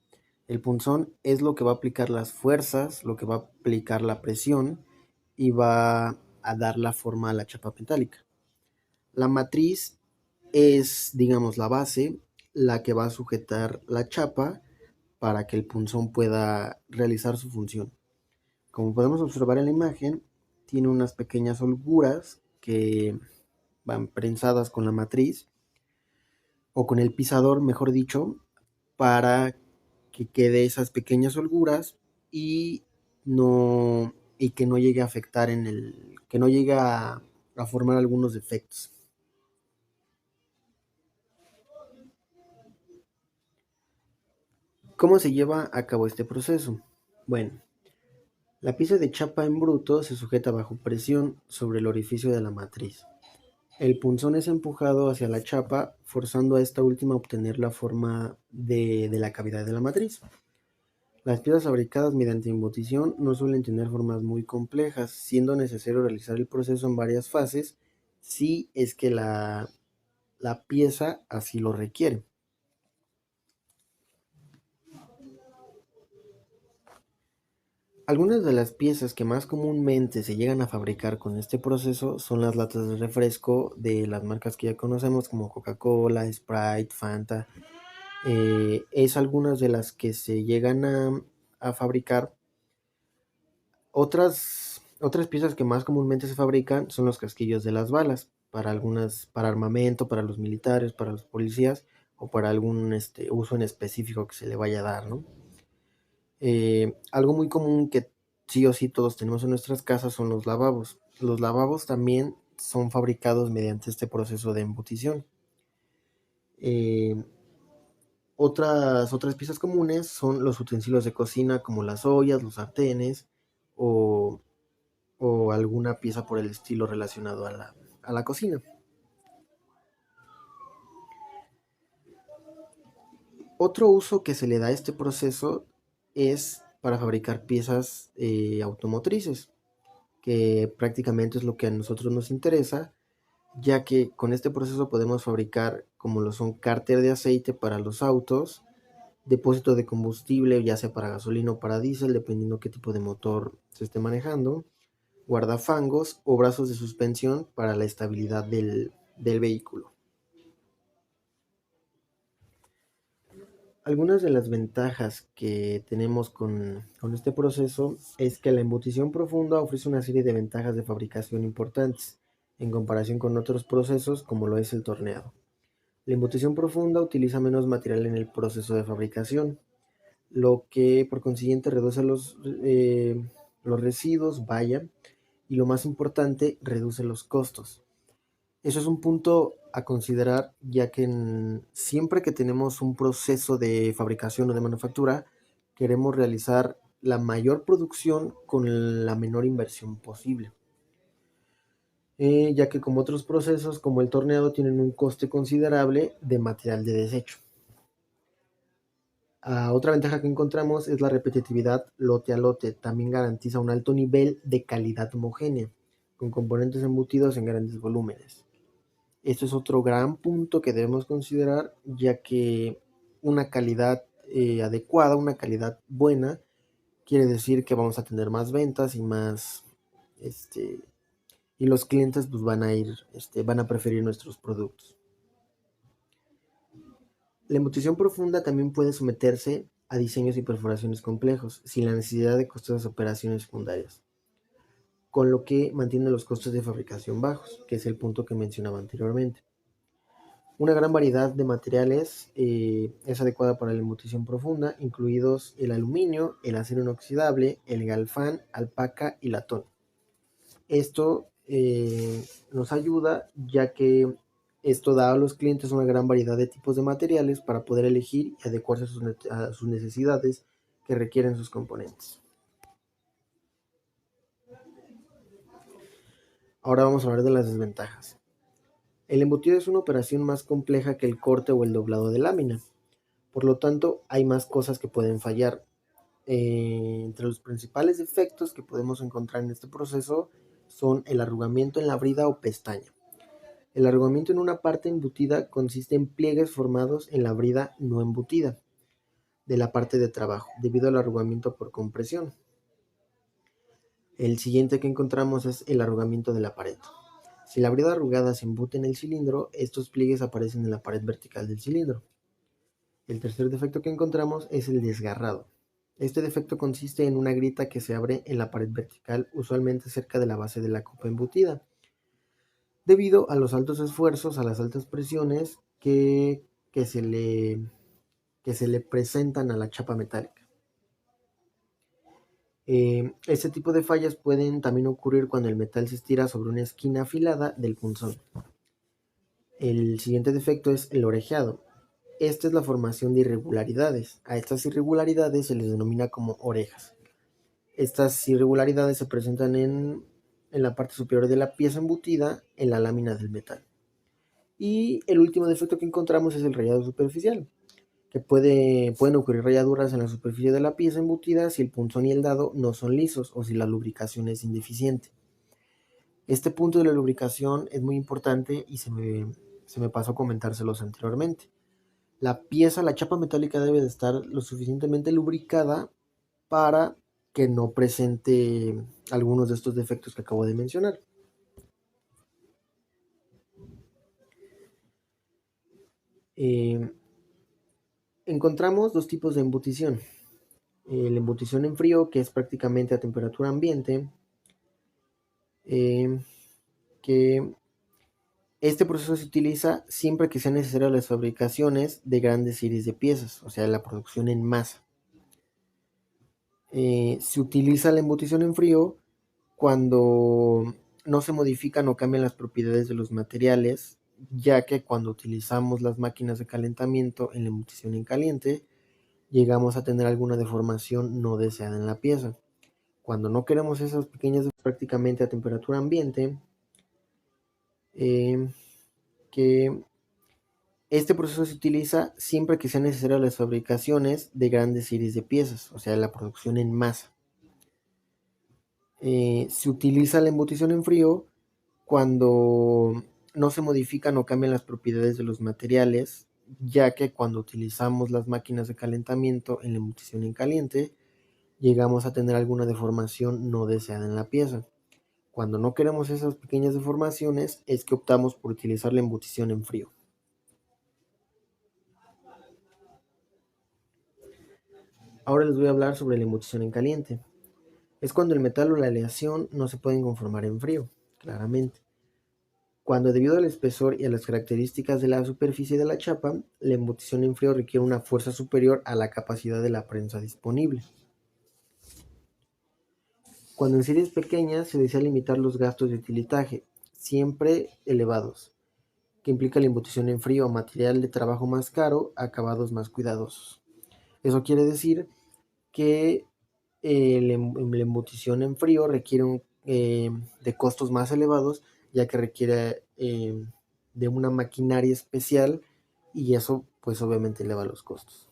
El punzón es lo que va a aplicar las fuerzas, lo que va a aplicar la presión y va a dar la forma a la chapa metálica. La matriz es, digamos, la base, la que va a sujetar la chapa para que el punzón pueda realizar su función. Como podemos observar en la imagen, tiene unas pequeñas holguras que van prensadas con la matriz o con el pisador, mejor dicho, para que quede esas pequeñas holguras y y que no llegue a afectar que no llegue a formar algunos defectos. ¿Cómo se lleva a cabo este proceso? Bueno, la pieza de chapa en bruto se sujeta bajo presión sobre el orificio de la matriz. El punzón es empujado hacia la chapa, forzando a esta última a obtener la forma de la cavidad de la matriz. Las piezas fabricadas mediante embutición no suelen tener formas muy complejas, siendo necesario realizar el proceso en varias fases si es que la pieza así lo requiere. Algunas de las piezas que más comúnmente se llegan a fabricar con este proceso son las latas de refresco de las marcas que ya conocemos como Coca-Cola, Sprite, Fanta. Es algunas de las que se llegan a fabricar. Otras piezas que más comúnmente se fabrican son los casquillos de las balas, para armamento, para los militares, para los policías o para algún uso en específico que se le vaya a dar, ¿no? Algo muy común que sí o sí todos tenemos en nuestras casas son los lavabos. Los lavabos también son fabricados mediante este proceso de embutición. Eh, otras piezas comunes son los utensilios de cocina como las ollas, los sartenes o, o alguna pieza por el estilo relacionado a la cocina. Otro uso que se le da a este proceso es para fabricar piezas automotrices, que prácticamente es lo que a nosotros nos interesa, ya que con este proceso podemos fabricar como lo son cárter de aceite para los autos, depósito de combustible, ya sea para gasolina o para diésel, dependiendo qué tipo de motor se esté manejando, guardafangos o brazos de suspensión para la estabilidad del vehículo. Algunas de las ventajas que tenemos con este proceso es que la embutición profunda ofrece una serie de ventajas de fabricación importantes en comparación con otros procesos como lo es el torneado. La embutición profunda utiliza menos material en el proceso de fabricación, lo que por consiguiente reduce los residuos, y lo más importante, reduce los costos. Eso es un punto a considerar, ya que siempre que tenemos un proceso de fabricación o de manufactura, queremos realizar la mayor producción con la menor inversión posible. Ya que como otros procesos, como el torneado, tienen un coste considerable de material de desecho. Otra ventaja que encontramos es la repetitividad lote a lote. También garantiza un alto nivel de calidad homogénea, con componentes embutidos en grandes volúmenes. Esto es otro gran punto que debemos considerar, ya que una calidad adecuada, una calidad buena, quiere decir que vamos a tener más ventas y más, y los clientes pues van a preferir nuestros productos. La embutición profunda también puede someterse a diseños y perforaciones complejos, sin la necesidad de costosas operaciones secundarias, con lo que mantiene los costos de fabricación bajos, que es el punto que mencionaba anteriormente. Una gran variedad de materiales es adecuada para la embutición profunda, incluidos el aluminio, el acero inoxidable, el galfán, alpaca y latón. Esto nos ayuda, ya que esto da a los clientes una gran variedad de tipos de materiales para poder elegir y adecuarse a sus necesidades que requieren sus componentes. Ahora vamos a hablar de las desventajas. El embutido es una operación más compleja que el corte o el doblado de lámina. Por lo tanto, hay más cosas que pueden fallar. Entre los principales defectos que podemos encontrar en este proceso son el arrugamiento en la brida o pestaña. El arrugamiento en una parte embutida consiste en pliegues formados en la brida no embutida de la parte de trabajo, debido al arrugamiento por compresión. El siguiente que encontramos es el arrugamiento de la pared. Si la brida arrugada se embute en el cilindro, estos pliegues aparecen en la pared vertical del cilindro. El tercer defecto que encontramos es el desgarrado. Este defecto consiste en una grieta que se abre en la pared vertical, usualmente cerca de la base de la copa embutida, debido a los altos esfuerzos, a las altas presiones que se le presentan a la chapa metálica. Este tipo de fallas pueden también ocurrir cuando el metal se estira sobre una esquina afilada del punzón. El siguiente defecto es el orejeado. Esta es la formación de irregularidades. A estas irregularidades se les denomina como orejas. Estas irregularidades se presentan en la parte superior de la pieza embutida en la lámina del metal. Y el último defecto que encontramos es el rayado superficial, que pueden ocurrir rayaduras en la superficie de la pieza embutida si el punzón y el dado no son lisos o si la lubricación es indeficiente. Este punto de la lubricación es muy importante y se me pasó a comentárselos anteriormente. La chapa metálica debe de estar lo suficientemente lubricada para que no presente algunos de estos defectos que acabo de mencionar. Encontramos dos tipos de embutición. La embutición en frío, que es prácticamente a temperatura ambiente, que este proceso se utiliza siempre que sea necesario las fabricaciones de grandes series de piezas, o sea, la producción en masa. Se utiliza la embutición en frío cuando no se modifican o cambian las propiedades de los materiales, ya que cuando utilizamos las máquinas de calentamiento en la embutición en caliente, llegamos a tener alguna deformación no deseada en la pieza. Cuando no queremos esas pequeñas prácticamente a temperatura ambiente, que este proceso se utiliza siempre que sea necesario las fabricaciones de grandes series de piezas, o sea, la producción en masa. Se utiliza la embutición en frío cuando no se modifican o cambian las propiedades de los materiales, ya que cuando utilizamos las máquinas de calentamiento en la embutición en caliente, llegamos a tener alguna deformación no deseada en la pieza. Cuando no queremos esas pequeñas deformaciones es que optamos por utilizar la embutición en frío. Ahora les voy a hablar sobre la embutición en caliente. Es cuando el metal o la aleación no se pueden conformar en frío, claramente. Cuando debido al espesor y a las características de la superficie de la chapa, la embutición en frío requiere una fuerza superior a la capacidad de la prensa disponible. Cuando en series pequeñas se desea limitar los gastos de utilitaje, siempre elevados, que implica la embutición en frío a material de trabajo más caro, acabados más cuidadosos. Eso quiere decir que la embutición en frío requiere de costos más elevados, ya que requiere de una maquinaria especial y eso pues obviamente eleva los costos.